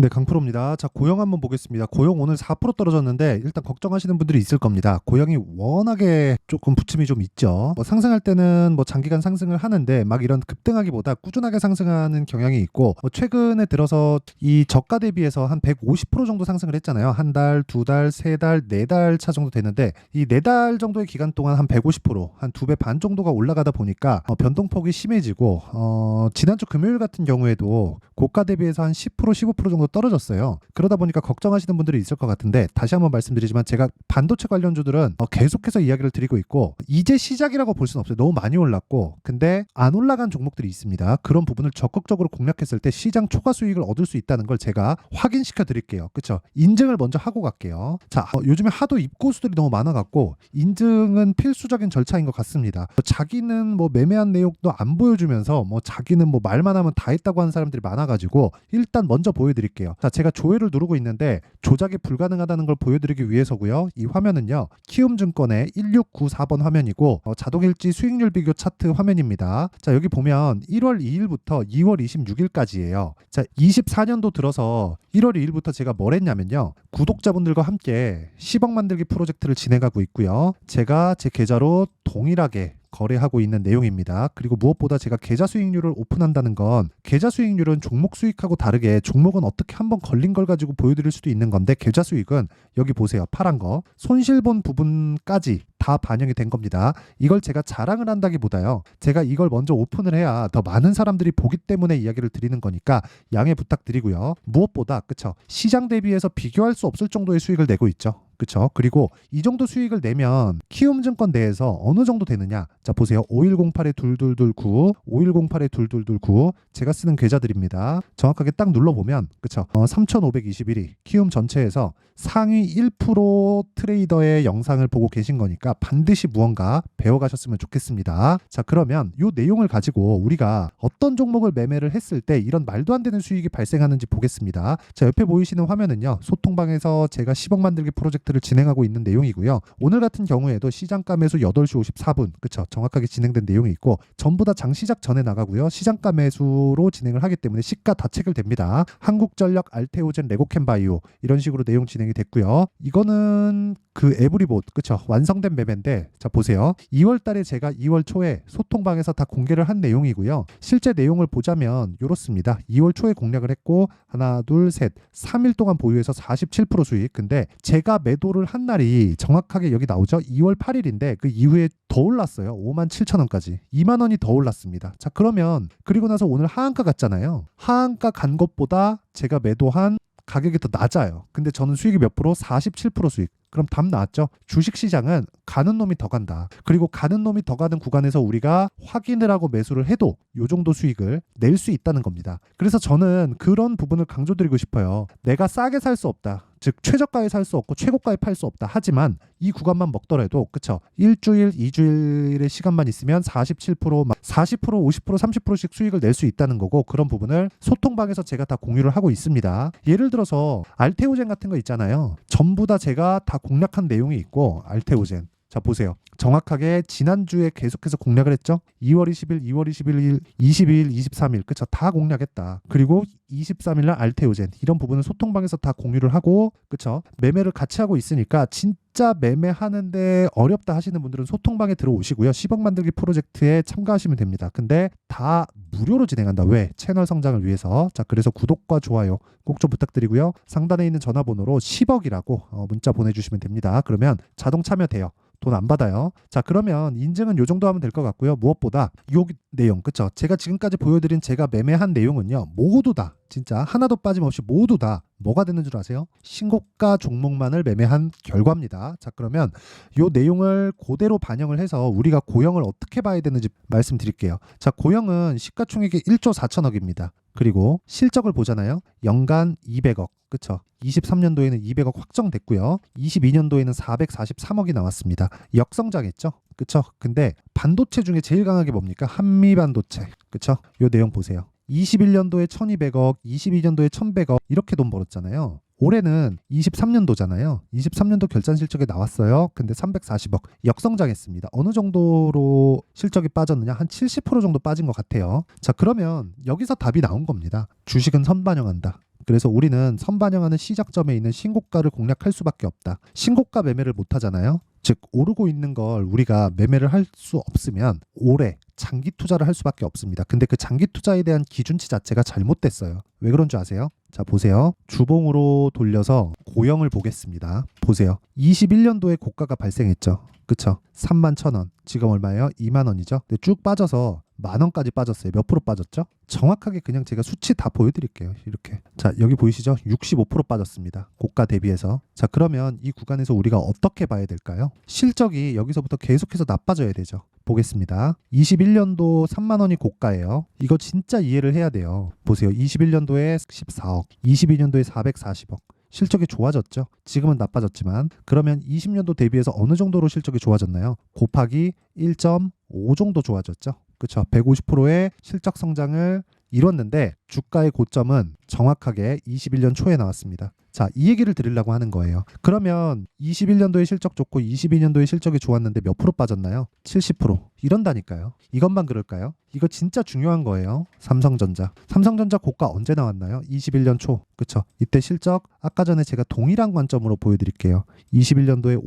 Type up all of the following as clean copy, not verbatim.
네, 강프로입니다. 자, 고영 한번 보겠습니다. 고영 오늘 4% 떨어졌는데 일단 걱정하시는 분들이 있을 겁니다. 고영이 워낙에 조금 부침이 좀 있죠. 상승할 때는 장기간 상승을 하는데 막 이런 급등하기보다 꾸준하게 상승하는 경향이 있고 최근에 들어서 이 저가 대비해서 한 150% 정도 상승을 했잖아요. 한 달, 두 달, 세 달, 네 달 차 정도 되는데 이 네 달 정도의 기간 동안 한 150%, 한 두 배 반 정도가 올라가다 보니까 변동폭이 심해지고 지난주 금요일 같은 경우에도 고가 대비해서 한 10%, 15% 정도 떨어졌어요. 그러다 보니까 걱정하시는 분들이 있을 것 같은데 다시 한번 말씀드리지만 제가 반도체 관련주들은 계속해서 이야기를 드리고 있고 이제 시작이라고 볼 수는 없어요. 너무 많이 올랐고 근데 안 올라간 종목들이 있습니다. 그런 부분을 적극적으로 공략했을 때 시장 초과 수익을 얻을 수 있다는 걸 제가 확인시켜 드릴게요. 그렇죠? 인증을 먼저 하고 갈게요. 자, 요즘에 하도 입고수들이 너무 많아갖고 인증은 필수적인 절차인 것 같습니다. 자기는 매매한 내용도 안 보여주면서 자기는 말만 하면 다 했다고 하는 사람들이 많아가지고 일단 먼저 보여드릴게요. 자, 제가 조회를 누르고 있는데 조작이 불가능하다는 걸 보여드리기 위해서고요. 이 화면은요, 키움증권의 1694번 화면이고 자동일지 수익률 비교 차트 화면입니다. 자, 여기 보면 1월 2일부터 2월 26일까지예요. 자, 24년도 들어서 1월 2일부터 제가 뭘 했냐면요, 구독자분들과 함께 10억 만들기 프로젝트를 진행하고 있고요. 제가 제 계좌로 동일하게 거래하고 있는 내용입니다. 그리고 무엇보다 제가 계좌 수익률을 오픈한다는 건 계좌 수익률은 종목 수익하고 다르게 종목은 어떻게 한번 걸린 걸 가지고 보여드릴 수도 있는 건데 계좌 수익은 여기 보세요. 파란 거 손실본 부분까지 다 반영이 된 겁니다. 이걸 제가 자랑을 한다기보다요, 제가 이걸 먼저 오픈을 해야 더 많은 사람들이 보기 때문에 이야기를 드리는 거니까 양해 부탁드리고요. 무엇보다 그쵸, 시장 대비해서 비교할 수 없을 정도의 수익을 내고 있죠. 그쵸? 그리고 이 정도 수익을 내면 키움증권 내에서 어느 정도 되느냐? 자, 보세요. 5108-2229, 5108-2229 제가 쓰는 계좌들입니다. 정확하게 딱 눌러보면 그쵸? 3521이 키움 전체에서 상위 1% 트레이더의 영상을 보고 계신 거니까 반드시 무언가 배워가셨으면 좋겠습니다. 자, 그러면 이 내용을 가지고 우리가 어떤 종목을 매매를 했을 때 이런 말도 안 되는 수익이 발생하는지 보겠습니다. 자, 옆에 보이시는 화면은요, 소통방에서 제가 10억 만들기 프로젝트를 진행하고 있는 내용이고요. 오늘 같은 경우에도 시장가 매수 8시 54분, 그쵸? 정확하게 진행된 내용이 있고 전부 다 장 시작 전에 나가고요. 시장가 매수로 진행을 하기 때문에 시가 다 체결됩니다. 한국전력, 알테오젠, 레고캠바이오 이런 식으로 내용 진행이 됐고요. 이거는 그 에브리봇, 그쵸? 완성된 매매인데 자, 보세요. 2월 달에 제가 2월 초에 소통방에서 다 공개를 한 내용이고요. 실제 내용을 보자면 이렇습니다. 2월 초에 공략을 했고 하나, 둘, 셋, 3일 동안 보유해서 47% 수익. 근데 제가 매도를 한 날이 정확하게 여기 나오죠. 2월 8일인데 그 이후에 더 올랐어요. 57,000원까지. 2만 원이 더 올랐습니다. 자, 그러면 그리고 나서 오늘 하한가 갔잖아요. 하한가 간 것보다 제가 매도한 가격이 더 낮아요. 근데 저는 수익이 몇 프로? 47% 수익. 그럼 답 나왔죠? 주식시장은 가는 놈이 더 간다. 그리고 가는 놈이 더 가는 구간에서 우리가 확인을 하고 매수를 해도 이 정도 수익을 낼 수 있다는 겁니다. 그래서 저는 그런 부분을 강조드리고 싶어요. 내가 싸게 살 수 없다. 즉 최저가에 살 수 없고 최고가에 팔 수 없다. 하지만 이 구간만 먹더라도 그쵸? 일주일, 2주일의 시간만 있으면 47%, 40%, 50%, 30%씩 수익을 낼 수 있다는 거고 그런 부분을 소통방에서 제가 다 공유를 하고 있습니다. 예를 들어서 알테오젠 같은 거 있잖아요. 전부 다 제가 다 공략한 내용이 있고 알테오젠. 자, 보세요. 정확하게 지난주에 계속해서 공략을 했죠. 2월 20일, 2월 21일, 22일, 23일 그쵸? 다 공략했다. 그리고 23일날 알테오젠 이런 부분은 소통방에서 다 공유를 하고 그쵸? 매매를 같이 하고 있으니까 진짜 매매하는데 어렵다 하시는 분들은 소통방에 들어오시고요. 10억 만들기 프로젝트에 참가하시면 됩니다. 근데 다 무료로 진행한다. 왜? 채널 성장을 위해서. 자, 그래서 구독과 좋아요 꼭 좀 부탁드리고요. 상단에 있는 전화번호로 10억이라고 문자 보내주시면 됩니다. 그러면 자동 참여돼요. 돈 안 받아요. 자, 그러면 인증은 요 정도 하면 될 것 같고요. 무엇보다 요 내용 그쵸? 제가 지금까지 보여드린 제가 매매한 내용은요, 모두 다 진짜 하나도 빠짐없이 모두 다 뭐가 되는 줄 아세요? 신고가 종목만을 매매한 결과입니다. 자, 그러면 요 내용을 그대로 반영을 해서 우리가 고영을 어떻게 봐야 되는지 말씀드릴게요. 자, 고영은 시가총액이 1조 4천억입니다. 그리고 실적을 보잖아요. 연간 200억. 그쵸? 23년도에는 200억 확정됐고요. 22년도에는 443억이 나왔습니다. 역성장했죠? 그쵸? 근데 반도체 중에 제일 강하게 뭡니까? 한미반도체. 그쵸? 요 내용 보세요. 21년도에 1200억, 22년도에 1100억 이렇게 돈 벌었잖아요. 올해는 23년도잖아요. 23년도 결산 실적에 나왔어요. 근데 340억 역성장했습니다. 어느 정도로 실적이 빠졌느냐? 한 70% 정도 빠진 것 같아요. 자, 그러면 여기서 답이 나온 겁니다. 주식은 선반영한다. 그래서 우리는 선반영하는 시작점에 있는 신고가를 공략할 수밖에 없다. 신고가 매매를 못 하잖아요. 즉 오르고 있는 걸 우리가 매매를 할 수 없으면 오래 장기 투자를 할 수밖에 없습니다. 근데 그 장기 투자에 대한 기준치 자체가 잘못됐어요. 왜 그런 줄 아세요? 자, 보세요. 주봉으로 돌려서 고영을 보겠습니다. 보세요. 21년도에 고가가 발생했죠. 그쵸? 31,000원. 지금 얼마예요? 20,000원이죠. 근데 쭉 빠져서 10,000원까지 빠졌어요. 몇 프로 빠졌죠? 정확하게 그냥 제가 수치 다 보여드릴게요. 이렇게. 자, 여기 보이시죠? 65% 빠졌습니다. 고가 대비해서. 자, 그러면 이 구간에서 우리가 어떻게 봐야 될까요? 실적이 여기서부터 계속해서 나빠져야 되죠. 보겠습니다. 21년도 30,000원이 고가예요. 이거 진짜 이해를 해야 돼요. 보세요. 21년도에 14억, 22년도에 440억. 실적이 좋아졌죠. 지금은 나빠졌지만 그러면 20년도 대비해서 어느 정도로 실적이 좋아졌나요? 곱하기 1.5 정도 좋아졌죠. 그렇죠. 150%의 실적 성장을 이뤘는데 주가의 고점은 정확하게 21년 초에 나왔습니다. 자, 이 얘기를 드리려고 하는 거예요. 그러면 21년도에 실적 좋고 22년도에 실적이 좋았는데 몇 프로 빠졌나요? 70%. 이런다니까요. 이것만 그럴까요? 이거 진짜 중요한 거예요. 삼성전자. 삼성전자 고가 언제 나왔나요? 21년 초. 그쵸? 이때 실적 아까 전에 제가 동일한 관점으로 보여드릴게요. 21년도에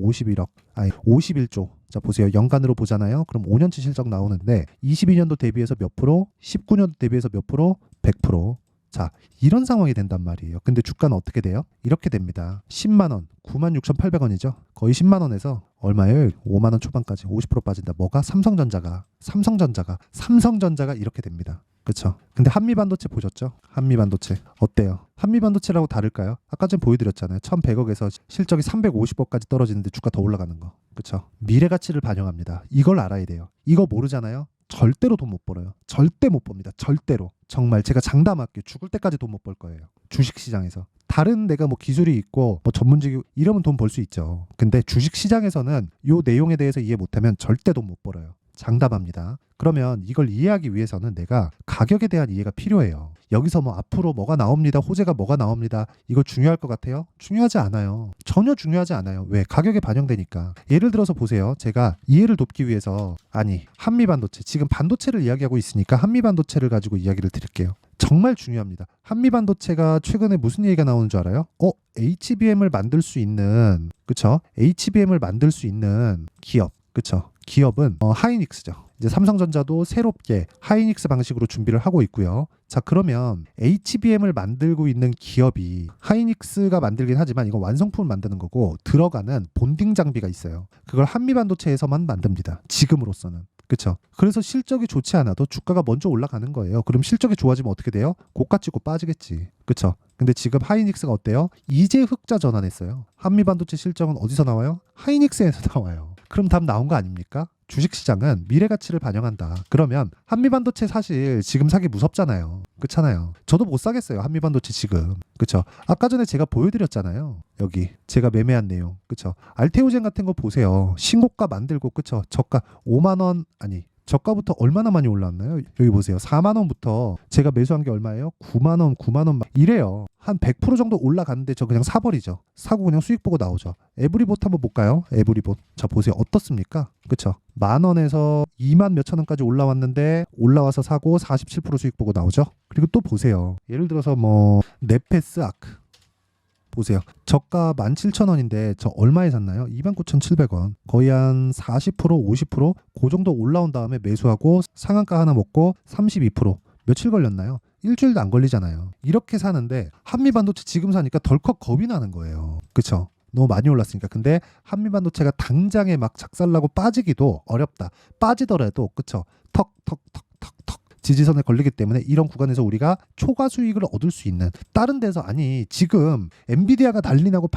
51조. 자, 보세요. 연간으로 보잖아요. 그럼 5년치 실적 나오는데 22년도 대비해서 몇 프로? 19년도 대비해서 몇 프로? 100%. 자, 이런 상황이 된단 말이에요. 근데 주가는 어떻게 돼요? 이렇게 됩니다. 10만 원, 96,800원이죠. 거의 10만 원에서 얼마예요? 5만 원 초반까지 50% 빠진다. 뭐가? 삼성전자가 이렇게 됩니다. 그렇죠? 근데 한미반도체 보셨죠? 한미반도체 어때요? 한미반도체라고 다를까요? 아까 전에 보여드렸잖아요. 1,100억에서 실적이 350억까지 떨어지는데 주가 더 올라가는 거. 그렇죠? 미래 가치를 반영합니다. 이걸 알아야 돼요. 이거 모르잖아요? 절대로 돈 못 벌어요. 절대 못 봅니다. 절대로. 정말 제가 장담할게요. 죽을 때까지 돈 못 벌 거예요. 주식시장에서. 다른 내가 뭐 기술이 있고 뭐 전문직이 이러면 돈 벌 수 있죠. 근데 주식시장에서는 요 내용에 대해서 이해 못하면 절대 돈 못 벌어요. 장담합니다. 그러면 이걸 이해하기 위해서는 내가 가격에 대한 이해가 필요해요. 여기서 뭐 앞으로 뭐가 나옵니다. 호재가 뭐가 나옵니다. 이거 중요할 것 같아요? 중요하지 않아요. 전혀 중요하지 않아요. 왜? 가격에 반영되니까. 예를 들어서 보세요. 제가 이해를 돕기 위해서 한미반도체. 지금 반도체를 이야기하고 있으니까 한미반도체를 가지고 이야기를 드릴게요. 정말 중요합니다. 한미반도체가 최근에 무슨 얘기가 나오는 줄 알아요? HBM을 만들 수 있는, 그쵸? HBM을 만들 수 있는 기업, 그쵸? 기업은 하이닉스죠. 이제 삼성전자도 새롭게 하이닉스 방식으로 준비를 하고 있고요. 자, 그러면 HBM을 만들고 있는 기업이 하이닉스가 만들긴 하지만 이건 완성품을 만드는 거고 들어가는 본딩 장비가 있어요. 그걸 한미반도체에서만 만듭니다. 지금으로서는. 그렇죠. 그래서 실적이 좋지 않아도 주가가 먼저 올라가는 거예요. 그럼 실적이 좋아지면 어떻게 돼요? 고가 찍고 빠지겠지. 그렇죠. 근데 지금 하이닉스가 어때요? 이제 흑자 전환했어요. 한미반도체 실적은 어디서 나와요? 하이닉스에서 나와요. 그럼 답 나온 거 아닙니까? 주식시장은 미래 가치를 반영한다. 그러면 한미반도체 사실 지금 사기 무섭잖아요. 그렇잖아요. 저도 못 사겠어요. 한미반도체 지금. 그렇죠. 아까 전에 제가 보여드렸잖아요. 여기 제가 매매한 내용. 그렇죠. 알테오젠 같은 거 보세요. 신고가 만들고 그렇죠. 저가 5만 원 아니 저가부터 얼마나 많이 올랐나요? 여기 보세요. 4만 원부터 제가 매수한 게 얼마예요? 9만 원, 9만 원 이래요. 한 100% 정도 올라갔는데 저 그냥 사버리죠. 사고 그냥 수익 보고 나오죠. 에브리봇 한번 볼까요? 에브리봇. 자, 보세요. 어떻습니까? 그쵸? 10,000원에서 2만 몇천 원까지 올라왔는데 올라와서 사고 47% 수익 보고 나오죠. 그리고 또 보세요. 예를 들어서 뭐 네페스 아크. 보세요. 저가 17,000원인데 저 얼마에 샀나요? 29,700원. 거의 한 40%, 50%? 그 정도 올라온 다음에 매수하고 상한가 하나 먹고 32%. 며칠 걸렸나요? 일주일도 안 걸리잖아요. 이렇게 사는데 한미반도체 지금 사니까 덜컥 겁이 나는 거예요. 그쵸? 너무 많이 올랐으니까. 근데 한미반도체가 당장에 막 작살나고 빠지기도 어렵다. 빠지더라도 그쵸? 턱턱턱턱턱 지지선에 걸리기 때문에 이런 구간에서 우리가 초과 수익을 얻을 수 있는 다른 데서 아니 지금 엔비디아가 난리 나고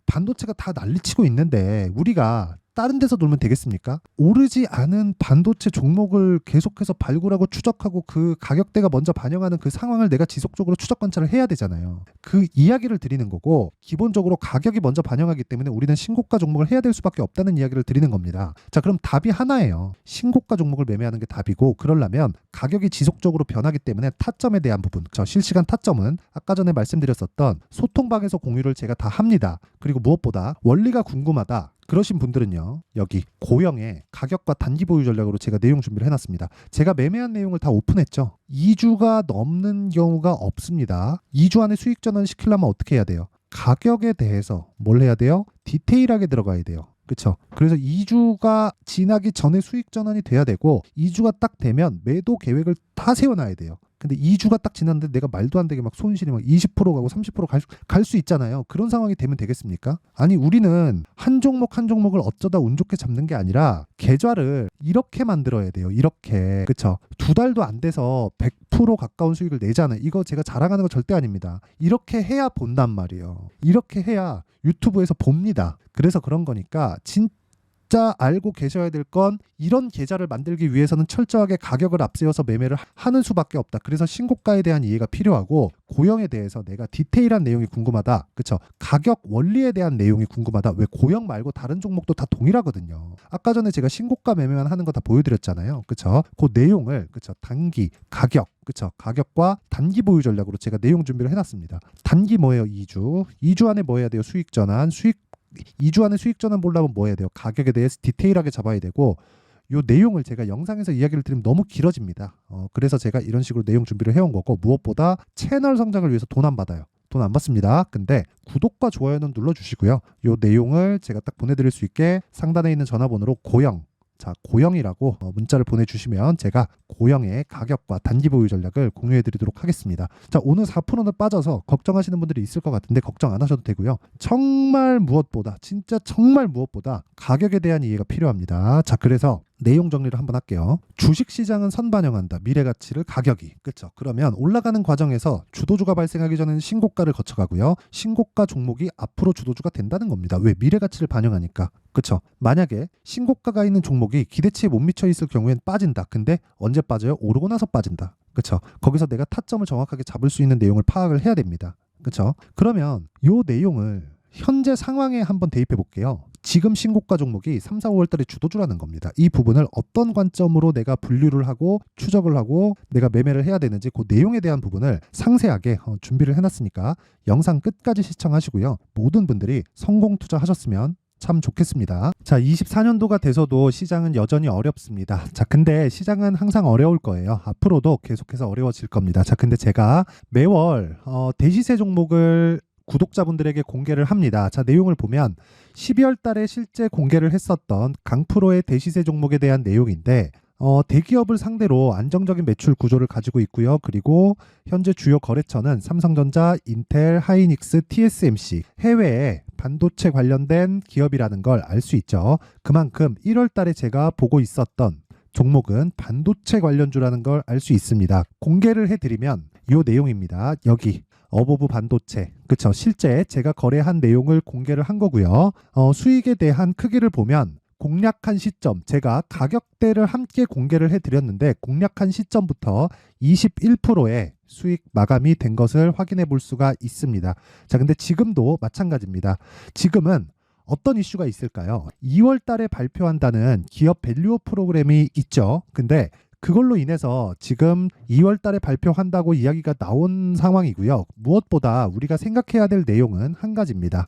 반도체가 다 난리치고 있는데 우리가 다른 데서 놀면 되겠습니까? 오르지 않은 반도체 종목을 계속해서 발굴하고 추적하고 그 가격대가 먼저 반영하는 그 상황을 내가 지속적으로 추적 관찰을 해야 되잖아요. 그 이야기를 드리는 거고 기본적으로 가격이 먼저 반영하기 때문에 우리는 신고가 종목을 해야 될 수밖에 없다는 이야기를 드리는 겁니다. 자, 그럼 답이 하나예요. 신고가 종목을 매매하는 게 답이고 그러려면 가격이 지속적으로 변하기 때문에 타점에 대한 부분, 저 실시간 타점은 아까 전에 말씀드렸었던 소통방에서 공유를 제가 다 합니다. 그리고 무엇보다 원리가 궁금하다. 그러신 분들은요, 여기 고영의 가격과 단기 보유 전략으로 제가 내용 준비를 해놨습니다. 제가 매매한 내용을 다 오픈했죠. 2주가 넘는 경우가 없습니다. 2주 안에 수익 전환 시키려면 어떻게 해야 돼요? 가격에 대해서 뭘 해야 돼요? 디테일하게 들어가야 돼요. 그쵸? 그래서 2주가 지나기 전에 수익 전환이 돼야 되고 2주가 딱 되면 매도 계획을 다 세워놔야 돼요. 근데 2주가 딱 지났는데 내가 말도 안 되게 막 손실이 막 20% 가고 30% 갈 수 있잖아요. 그런 상황이 되면 되겠습니까? 아니, 우리는 한 종목 한 종목을 어쩌다 운 좋게 잡는 게 아니라 계좌를 이렇게 만들어야 돼요. 이렇게. 그쵸? 2달도 안 돼서 100% 가까운 수익을 내잖아요. 이거 제가 자랑하는 거 절대 아닙니다. 이렇게 해야 본단 말이에요. 이렇게 해야 유튜브에서 봅니다. 그래서 그런 거니까 진짜 알고 계셔야 될 건 이런 계좌를 만들기 위해서는 철저하게 가격을 앞세워서 매매를 하는 수밖에 없다. 그래서 신고가에 대한 이해가 필요하고 고영에 대해서 내가 디테일한 내용이 궁금하다. 그쵸? 가격 원리에 대한 내용이 궁금하다. 왜 고영 말고 다른 종목도 다 동일하거든요. 아까 전에 제가 신고가 매매만 하는 거 다 보여드렸잖아요. 그쵸? 그 내용을 그쵸? 단기, 가격, 그쵸? 가격과 단기 보유 전략으로 제가 내용 준비를 해놨습니다. 단기 뭐예요? 2주. 2주 안에 뭐 해야 돼요? 수익 전환. 2주 안에 수익 전환 보려면 뭐 해야 돼요? 가격에 대해서 디테일하게 잡아야 되고 요 내용을 제가 영상에서 이야기를 드리면 너무 길어집니다. 그래서 제가 이런 식으로 내용 준비를 해온 거고 무엇보다 채널 성장을 위해서 돈 안 받아요. 돈 안 받습니다. 근데 구독과 좋아요는 눌러주시고요. 요 내용을 제가 딱 보내드릴 수 있게 상단에 있는 전화번호로 고영이라고 문자를 보내주시면 제가 고영의 가격과 단기 보유 전략을 공유해드리도록 하겠습니다. 자, 오늘 4%는 빠져서 걱정하시는 분들이 있을 것 같은데 걱정 안 하셔도 되고요. 정말 무엇보다 진짜 정말 무엇보다 가격에 대한 이해가 필요합니다. 자, 그래서 내용 정리를 한번 할게요. 주식시장은 선반영한다. 미래가치를 가격이. 그렇죠? 그러면 올라가는 과정에서 주도주가 발생하기 전에는 신고가를 거쳐가고요. 신고가 종목이 앞으로 주도주가 된다는 겁니다. 왜? 미래가치를 반영하니까. 그렇죠? 만약에 신고가가 있는 종목이 기대치에 못 미쳐 있을 경우엔 빠진다. 근데 언제 빠져요? 오르고 나서 빠진다. 그렇죠? 거기서 내가 타점을 정확하게 잡을 수 있는 내용을 파악을 해야 됩니다. 그렇죠? 그러면 요 내용을 현재 상황에 한번 대입해 볼게요. 지금 신고가 종목이 3, 4, 5월 달에 주도주라는 겁니다. 이 부분을 어떤 관점으로 내가 분류를 하고 추적을 하고 내가 매매를 해야 되는지 그 내용에 대한 부분을 상세하게 준비를 해놨으니까 영상 끝까지 시청하시고요. 모든 분들이 성공 투자하셨으면 참 좋겠습니다. 자, 24년도가 돼서도 시장은 여전히 어렵습니다. 자, 근데 시장은 항상 어려울 거예요. 앞으로도 계속해서 어려워질 겁니다. 자, 근데 제가 매월 대시세 종목을 구독자분들에게 공개를 합니다. 자, 내용을 보면 12월 달에 실제 공개를 했었던 강프로의 대시세 종목에 대한 내용인데 대기업을 상대로 안정적인 매출 구조를 가지고 있고요. 그리고 현재 주요 거래처는 삼성전자, 인텔, 하이닉스, TSMC, 해외에 반도체 관련된 기업이라는 걸 알 수 있죠. 그만큼 1월 달에 제가 보고 있었던 종목은 반도체 관련주라는 걸 알 수 있습니다. 공개를 해드리면 이 내용입니다. 여기 어보브 반도체. 그쵸? 실제 제가 거래한 내용을 공개를 한 거고요. 수익에 대한 크기를 보면 공략한 시점, 제가 가격대를 함께 공개를 해드렸는데 공략한 시점부터 21%의 수익 마감이 된 것을 확인해 볼 수가 있습니다. 자, 근데 지금도 마찬가지입니다. 지금은 어떤 이슈가 있을까요? 2월 달에 발표한다는 기업 밸류업 프로그램이 있죠. 근데 그걸로 인해서 지금 2월 달에 발표한다고 이야기가 나온 상황이고요. 무엇보다 우리가 생각해야 될 내용은 한 가지입니다.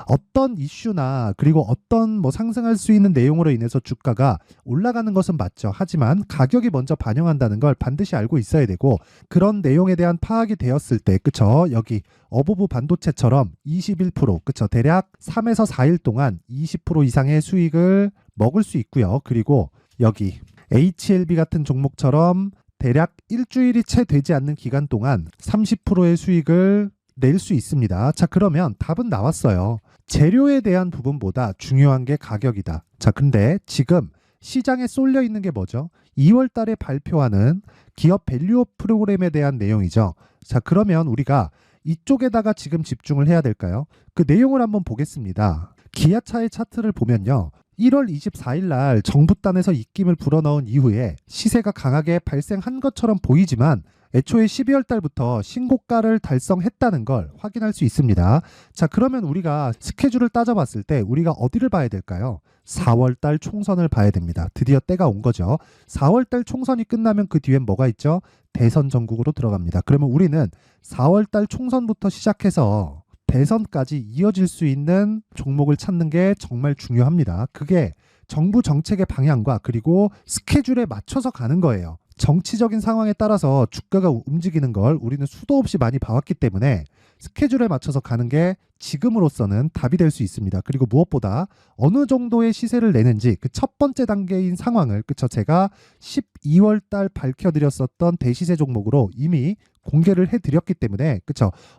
어떤 이슈나 그리고 어떤 상승할 수 있는 내용으로 인해서 주가가 올라가는 것은 맞죠. 하지만 가격이 먼저 반영한다는 걸 반드시 알고 있어야 되고 그런 내용에 대한 파악이 되었을 때 그쵸? 여기 어보브 반도체처럼 21% 그쵸? 대략 3에서 4일 동안 20% 이상의 수익을 먹을 수 있고요. 그리고 여기 HLB 같은 종목처럼 대략 일주일이 채 되지 않는 기간 동안 30%의 수익을 낼 수 있습니다. 자, 그러면 답은 나왔어요. 재료에 대한 부분보다 중요한 게 가격이다. 자, 근데 지금 시장에 쏠려 있는 게 뭐죠? 2월 달에 발표하는 기업 밸류업 프로그램에 대한 내용이죠. 자, 그러면 우리가 이쪽에다가 지금 집중을 해야 될까요? 그 내용을 한번 보겠습니다. 기아차의 차트를 보면요. 1월 24일 날 정부단에서 입김을 불어넣은 이후에 시세가 강하게 발생한 것처럼 보이지만 애초에 12월 달부터 신고가를 달성했다는 걸 확인할 수 있습니다. 자, 그러면 우리가 스케줄을 따져봤을 때 우리가 어디를 봐야 될까요? 4월 달 총선을 봐야 됩니다. 드디어 때가 온 거죠. 4월 달 총선이 끝나면 그 뒤엔 뭐가 있죠? 대선 전국으로 들어갑니다. 그러면 우리는 4월 달 총선부터 시작해서 대선까지 이어질 수 있는 종목을 찾는 게 정말 중요합니다. 그게 정부 정책의 방향과 그리고 스케줄에 맞춰서 가는 거예요. 정치적인 상황에 따라서 주가가 움직이는 걸 우리는 수도 없이 많이 봐왔기 때문에 스케줄에 맞춰서 가는 게 지금으로서는 답이 될 수 있습니다. 그리고 무엇보다 어느 정도의 시세를 내는지 그 첫 번째 단계인 상황을 제가 12월 달 밝혀드렸었던 대시세 종목으로 이미 공개를 해드렸기 때문에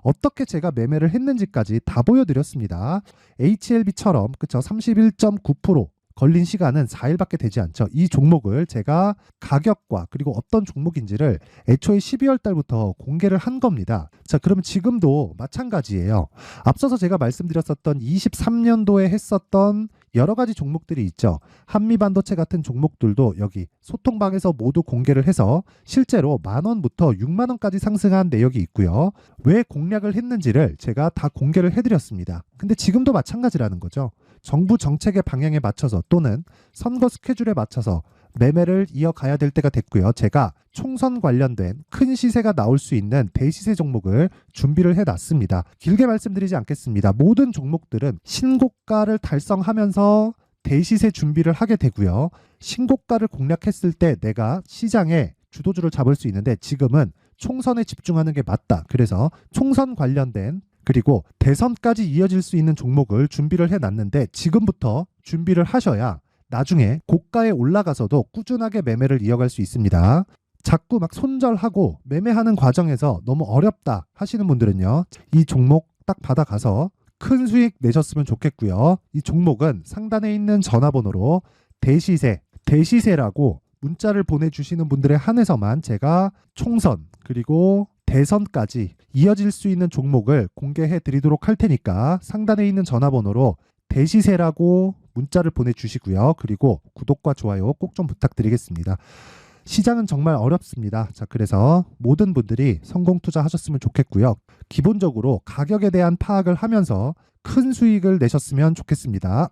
어떻게 제가 매매를 했는지까지 다 보여드렸습니다. HLB처럼 31.9% 걸린 시간은 4일밖에 되지 않죠. 이 종목을 제가 가격과 그리고 어떤 종목인지를 애초에 12월 달부터 공개를 한 겁니다. 자, 그러면 지금도 마찬가지예요. 앞서서 제가 말씀드렸었던 23년도에 했었던 여러 가지 종목들이 있죠. 한미반도체 같은 종목들도 여기 소통방에서 모두 공개를 해서 실제로 10,000원부터 60,000원까지 상승한 내역이 있고요. 왜 공략을 했는지를 제가 다 공개를 해드렸습니다. 근데 지금도 마찬가지라는 거죠. 정부 정책의 방향에 맞춰서 또는 선거 스케줄에 맞춰서 매매를 이어가야 될 때가 됐고요. 제가 총선 관련된 큰 시세가 나올 수 있는 대시세 종목을 준비를 해놨습니다. 길게 말씀드리지 않겠습니다. 모든 종목들은 신고가를 달성하면서 대시세 준비를 하게 되고요. 신고가를 공략했을 때 내가 시장에 주도주를 잡을 수 있는데 지금은 총선에 집중하는 게 맞다. 그래서 총선 관련된 그리고 대선까지 이어질 수 있는 종목을 준비를 해놨는데 지금부터 준비를 하셔야 나중에 고가에 올라가서도 꾸준하게 매매를 이어갈 수 있습니다. 자꾸 막 손절하고 매매하는 과정에서 너무 어렵다 하시는 분들은요. 이 종목 딱 받아가서 큰 수익 내셨으면 좋겠고요. 이 종목은 상단에 있는 전화번호로 대시세라고 문자를 보내주시는 분들에 한해서만 제가 총선 그리고 대선까지 이어질 수 있는 종목을 공개해 드리도록 할 테니까 상단에 있는 전화번호로 대시세라고 문자를 보내주시고요. 그리고 구독과 좋아요 꼭 좀 부탁드리겠습니다. 시장은 정말 어렵습니다. 자, 그래서 모든 분들이 성공 투자하셨으면 좋겠고요. 기본적으로 가격에 대한 파악을 하면서 큰 수익을 내셨으면 좋겠습니다.